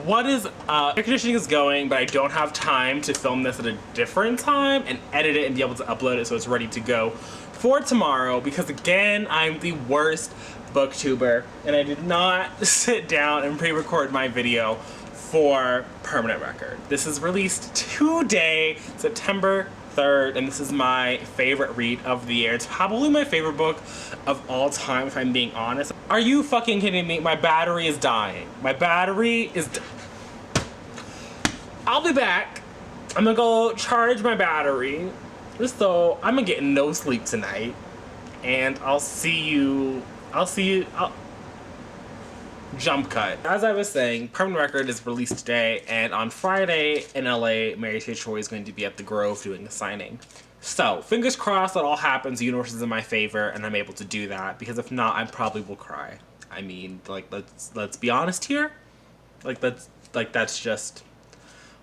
What is air conditioning is going, but I don't have time to film this at a different time and edit it and be able to upload it so it's ready to go for tomorrow, because again, I'm the worst booktuber and I did not sit down and pre-record my video for permanent record. This is released today, September 3rd, and this is my favorite read of the year. It's probably my favorite book of all time, if I'm being honest. Are you fucking kidding me? My battery is dying. My battery is I'll be back. I'm gonna go charge my battery. So I'm gonna get no sleep tonight. And I'll see you. Jump cut. As I was saying, permanent record is released today, and on Friday in LA, Mary J. Troy is going to be at the Grove doing a signing. So fingers crossed that all happens, the universe is in my favor, and I'm able to do that, because if not, I probably will cry. I mean, like, let's be honest here. That's just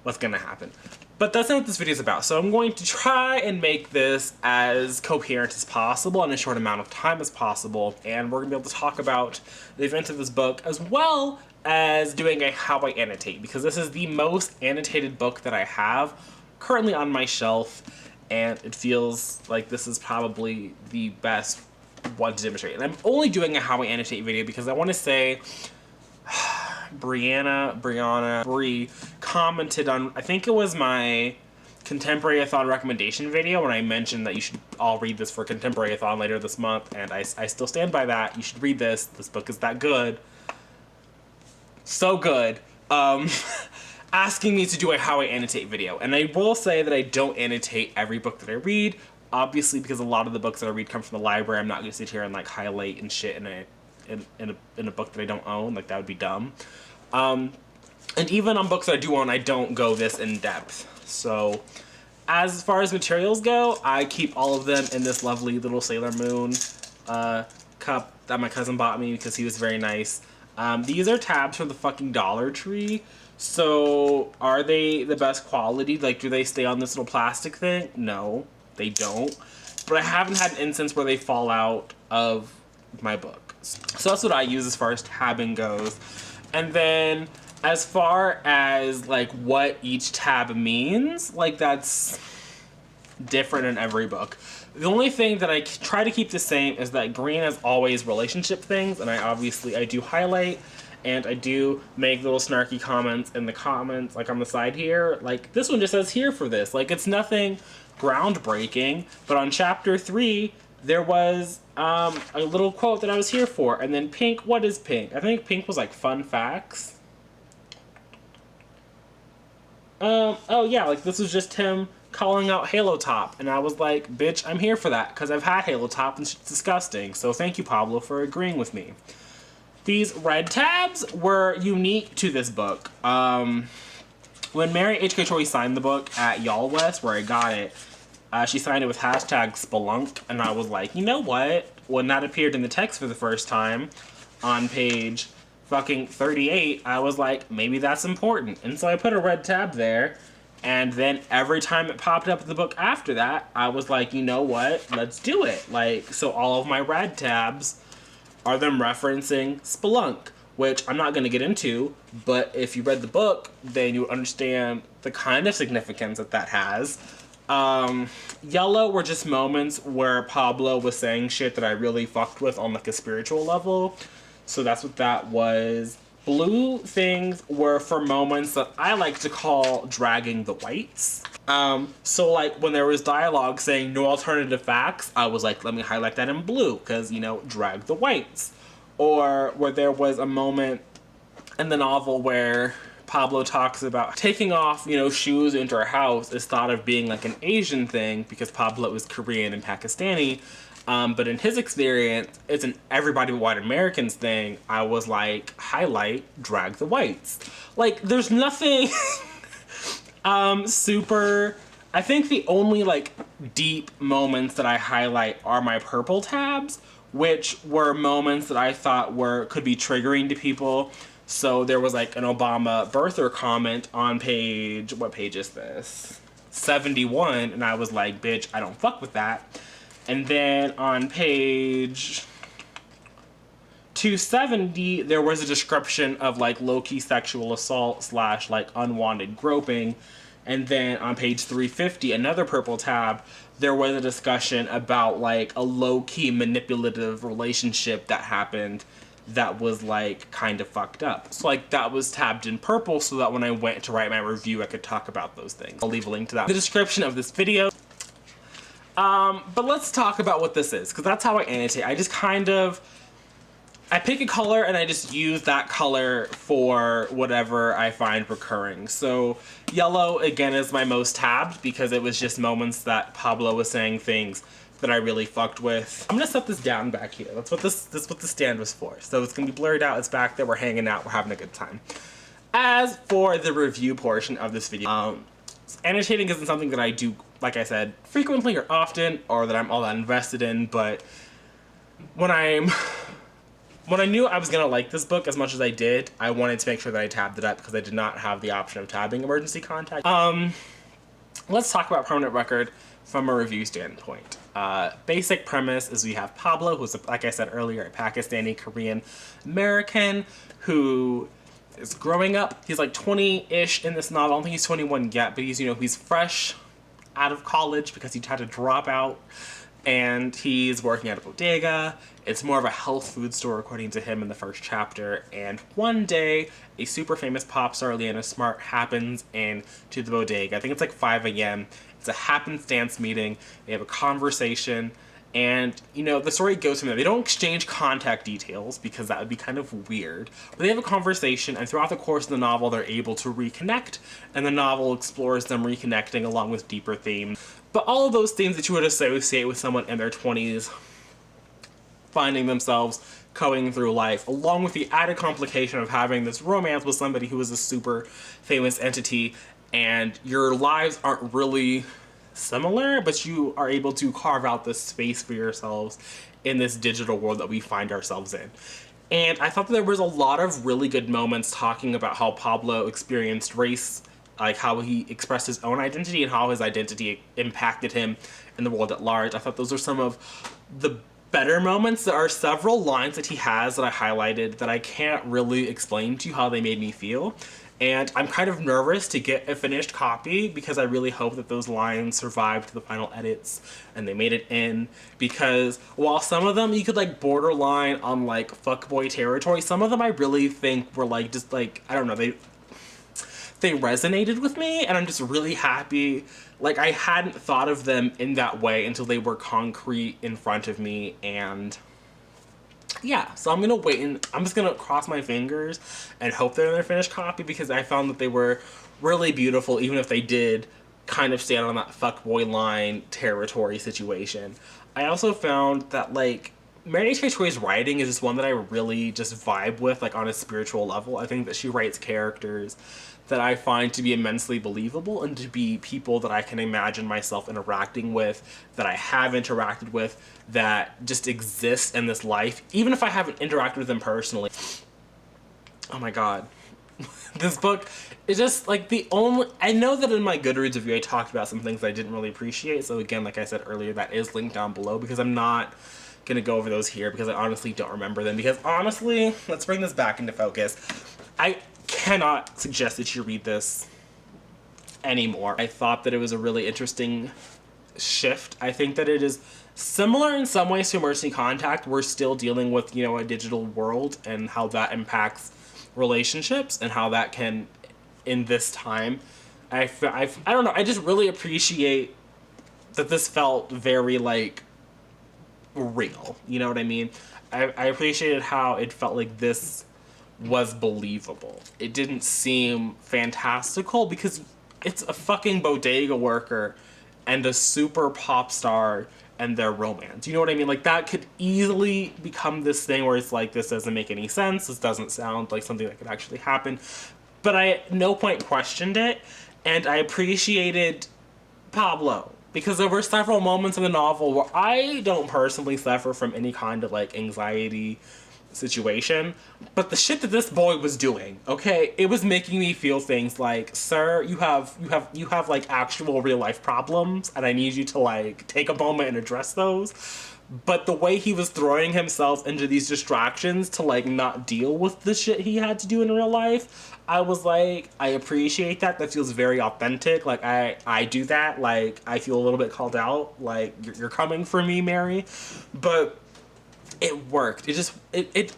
what's gonna happen. But that's not what this video is about. So I'm going to try and make this as coherent as possible in a short amount of time as possible. And we're gonna be able to talk about the events of this book, as well as doing a how I annotate, because this is the most annotated book that I have currently on my shelf. And it feels like this is probably the best one to demonstrate. And I'm only doing a how I annotate video because I want to say Brie commented on, I think it was my Contemporary-a-thon recommendation video, when I mentioned that you should all read this for Contemporary-a-thon later this month, and I still stand by that. You should read this. This book is that good. So good. Asking me to do a how I annotate video. And I will say that I don't annotate every book that I read, obviously, because a lot of the books that I read come from the library. I'm not going to sit here and like highlight and shit in a book that I don't own. Like, that would be dumb. And even on books that I do own, I don't go this in depth. So as far as materials go, I keep all of them in this lovely little Sailor Moon cup that my cousin bought me because he was very nice. These are tabs from the fucking Dollar Tree. So are they the best quality? Like, do they stay on this little plastic thing? No, they don't. But I haven't had an instance where they fall out of my book. So that's what I use as far as tabbing goes. And then as far as like what each tab means, like, that's different in every book. The only thing that I try to keep the same is that green is always relationship things, and I do highlight, and I do make little snarky comments in the comments, like on the side here. Like, this one just says here for this. Like, it's nothing groundbreaking, but on chapter 3, there was a little quote that I was here for. And then pink, what is pink? I think pink was like fun facts. Oh yeah, like this was just him calling out Halo Top, and I was like, bitch, I'm here for that, because I've had Halo Top and it's disgusting. So thank you, Pablo, for agreeing with me. These red tabs were unique to this book. When Mary H.K. Troy signed the book at Y'all West, where I got it, she signed it with hashtag Spelunk, and I was like, you know what? When that appeared in the text for the first time on page fucking 38, I was like, maybe that's important. And so I put a red tab there, and then every time it popped up in the book after that, I was like, you know what? Let's do it. Like, so all of my red tabs are them referencing Spelunk, which I'm not going to get into, but if you read the book, then you understand the kind of significance that that has. Yellow were just moments where Pablo was saying shit that I really fucked with on like a spiritual level. So that's what that was. Blue things were for moments that I like to call dragging the whites. So like when there was dialogue saying no alternative facts, I was like, let me highlight that in blue, because, you know, drag the whites. Or where there was a moment in the novel where Pablo talks about taking off, you know, shoes into her house is thought of being like an Asian thing because Pablo is Korean and Pakistani. But in his experience, it's an everybody but white Americans thing. I was like, highlight, drag the whites. Like, there's nothing super. I think the only like deep moments that I highlight are my purple tabs, which were moments that I thought could be triggering to people. So there was like an Obama birther comment on page, what page is this? 71, and I was like, bitch, I don't fuck with that. And then on page 270, there was a description of like low-key sexual assault / like unwanted groping. And then on page 350, another purple tab, there was a discussion about like a low-key manipulative relationship that happened that was like kind of fucked up. So like that was tabbed in purple so that when I went to write my review, I could talk about those things. I'll leave a link to that in the description of this video. But let's talk about what this is, because that's how I annotate. I just I pick a color and I just use that color for whatever I find recurring. So yellow, again, is my most tabbed because it was just moments that Pablo was saying things that I really fucked with. I'm gonna set this down back here. That's what this what the stand was for. So it's gonna be blurred out, it's back there, we're hanging out, we're having a good time. As for the review portion of this video, annotating isn't something that I do, like I said, frequently or often, or that I'm all that invested in, but when I knew I was gonna like this book as much as I did, I wanted to make sure that I tabbed it up because I did not have the option of tabbing emergency contact. Let's talk about Permanent Record from a review standpoint. Basic premise is we have Pablo, who's, like I said earlier, a Pakistani Korean American who is growing up. He's like 20-ish in this novel. I don't think he's 21 yet, but he's fresh out of college because he had to drop out. And he's working at a bodega. It's more of a health food store, according to him in the first chapter. And one day, a super famous pop star, Leanna Smart, happens into the bodega. I think it's like 5 a.m. It's a happenstance meeting. They have a conversation. And, the story goes from there. They don't exchange contact details because that would be kind of weird. But they have a conversation, and throughout the course of the novel, they're able to reconnect. And the novel explores them reconnecting along with deeper themes. But all of those things that you would associate with someone in their 20s finding themselves going through life, along with the added complication of having this romance with somebody who is a super famous entity, and your lives aren't really similar, but you are able to carve out this space for yourselves in this digital world that we find ourselves in. And I thought that there was a lot of really good moments talking about how Pablo experienced race, like how he expressed his own identity and how his identity impacted him in the world at large. I thought those are some of the better moments. There are several lines that he has that I highlighted that I can't really explain to you how they made me feel. And I'm kind of nervous to get a finished copy because I really hope that those lines survived to the final edits and they made it in. Because while some of them you could like borderline on like fuckboy territory, some of them I really think were like just like, I don't know, they resonated with me, and I'm just really happy. Like, I hadn't thought of them in that way until they were concrete in front of me, and yeah, so I'm gonna wait and I'm just gonna cross my fingers and hope they're in their finished copy because I found that they were really beautiful, even if they did kind of stand on that fuckboy line territory situation. I also found that, like, Mary J. Toy's writing is just one that I really just vibe with, like, on a spiritual level. I think that she writes characters that I find to be immensely believable and to be people that I can imagine myself interacting with, that I have interacted with, that just exist in this life, even if I haven't interacted with them personally. Oh my god. This book is just like the only... I know that in my Goodreads review I talked about some things that I didn't really appreciate, so again, like I said earlier, that is linked down below because I'm not gonna go over those here because I honestly don't remember them. Because honestly, let's bring this back into focus. I cannot suggest that you read this anymore. I thought that it was a really interesting shift. I think that it is similar in some ways to Emergency Contact. We're still dealing with, a digital world and how that impacts relationships and how that can, in this time, I don't know, I just really appreciate that this felt very, like, real. You know what I mean? I appreciated how it felt like this was believable. It didn't seem fantastical because it's a fucking bodega worker and a super pop star and their romance. You know what I mean? Like, that could easily become this thing where it's like, this doesn't make any sense, this doesn't sound like something that could actually happen. But I at no point questioned it, and I appreciated Pablo. Because there were several moments in the novel where I don't personally suffer from any kind of, like, anxiety situation, but the shit that this boy was doing, okay, it was making me feel things like, sir, you have like actual real life problems, and I need you to like take a moment and address those. But the way he was throwing himself into these distractions to like not deal with the shit he had to do in real life, I was like, I appreciate that. That feels very authentic. Like I do that. Like I feel a little bit called out. Like you're coming for me, Mary. But it worked. It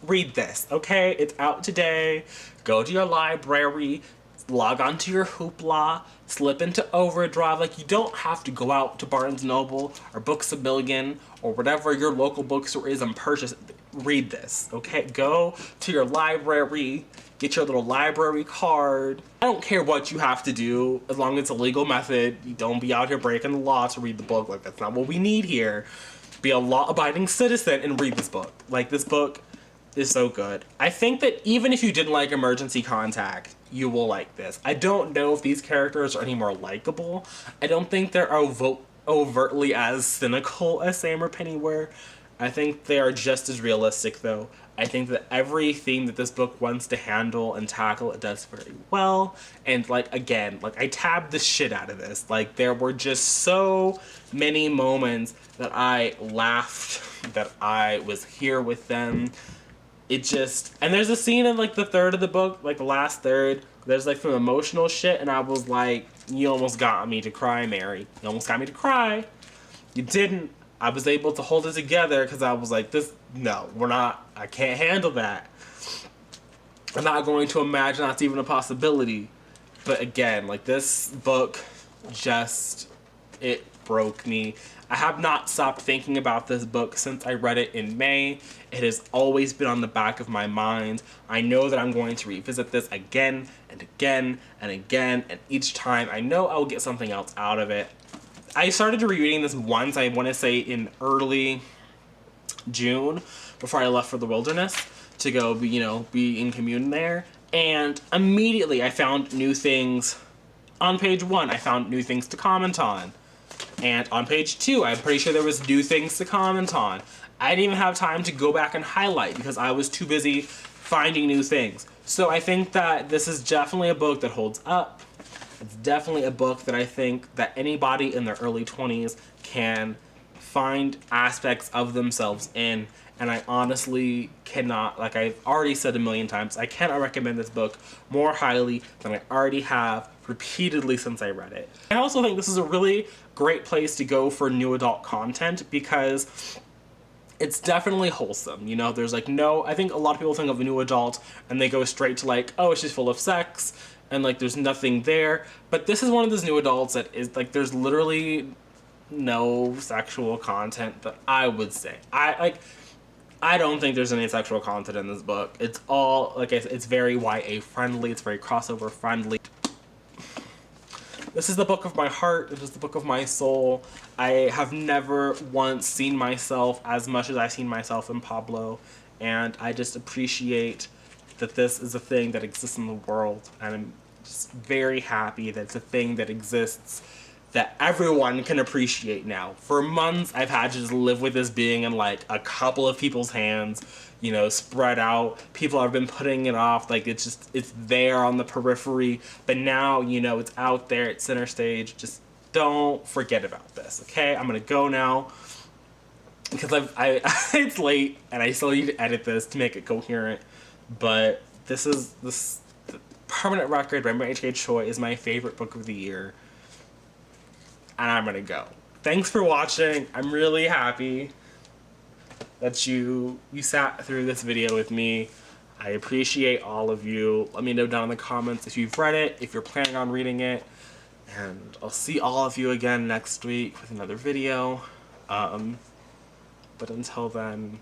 read this, okay? It's out today. Go to your library, log on to your Hoopla, slip into Overdrive. Like, you don't have to go out to Barnes & Noble or Books A Million or whatever your local bookstore is and purchase. Read this, okay? Go to your library, get your little library card. I don't care what you have to do, as long as it's a legal method. You don't be out here breaking the law to read the book. Like, that's not what we need here. Be a law-abiding citizen and read this book. Like, this book is so good. I think that even if you didn't like Emergency Contact, you will like this. I don't know if these characters are any more likable. I don't think they're overtly as cynical as Sam or Penny were. I think they are just as realistic, though. I think that every theme that this book wants to handle and tackle, it does very well. And, like, again, like, I tabbed the shit out of this. Like, there were just so many moments that I laughed, that I was here with them. It just, and there's a scene in like the third of the book, like the last third, there's like some emotional shit, and I was like, you almost got me to cry, Mary. You almost got me to cry. You didn't. I was able to hold it together because I was like, no, I can't handle that. I'm not going to imagine that's even a possibility. But again, like this book it broke me. I have not stopped thinking about this book since I read it in May. It has always been on the back of my mind. I know that I'm going to revisit this again and again and again, and each time I know I will get something else out of it. I started rereading this once, I want to say in early June, before I left for the wilderness to go be in commune there, and immediately I found new things. On page 1, I found new things to comment on. And on page 2, I'm pretty sure there was new things to comment on. I didn't even have time to go back and highlight because I was too busy finding new things. So I think that this is definitely a book that holds up. It's definitely a book that I think that anybody in their early 20s can find aspects of themselves in. And I honestly cannot, like I've already said a million times, I cannot recommend this book more highly than I already have repeatedly since I read it. I also think this is a really great place to go for new adult content because it's definitely wholesome. There's like I think a lot of people think of a new adult and they go straight to like, oh, it's just full of sex and like there's nothing there. But this is one of those new adults that is like, there's literally no sexual content that I would say. I don't think there's any sexual content in this book. It's all, like I said, it's very YA friendly, it's very crossover friendly. This is the book of my heart, it is the book of my soul. I have never once seen myself as much as I've seen myself in Pablo, and I just appreciate that this is a thing that exists in the world, and I'm just very happy that it's a thing that exists that everyone can appreciate now. For months, I've had to just live with this being in like a couple of people's hands, spread out. People have been putting it off, like it's there on the periphery, but now, it's out there, it's center stage. Just don't forget about this, okay? I'm gonna go now, because it's late, and I still need to edit this to make it coherent, but this Permanent Record by Mary H.K. Choi is my favorite book of the year. And I'm gonna go. Thanks for watching. I'm really happy that you sat through this video with me. I appreciate all of you. Let me know down in the comments if you've read it, if you're planning on reading it. And I'll see all of you again next week with another video. But until then,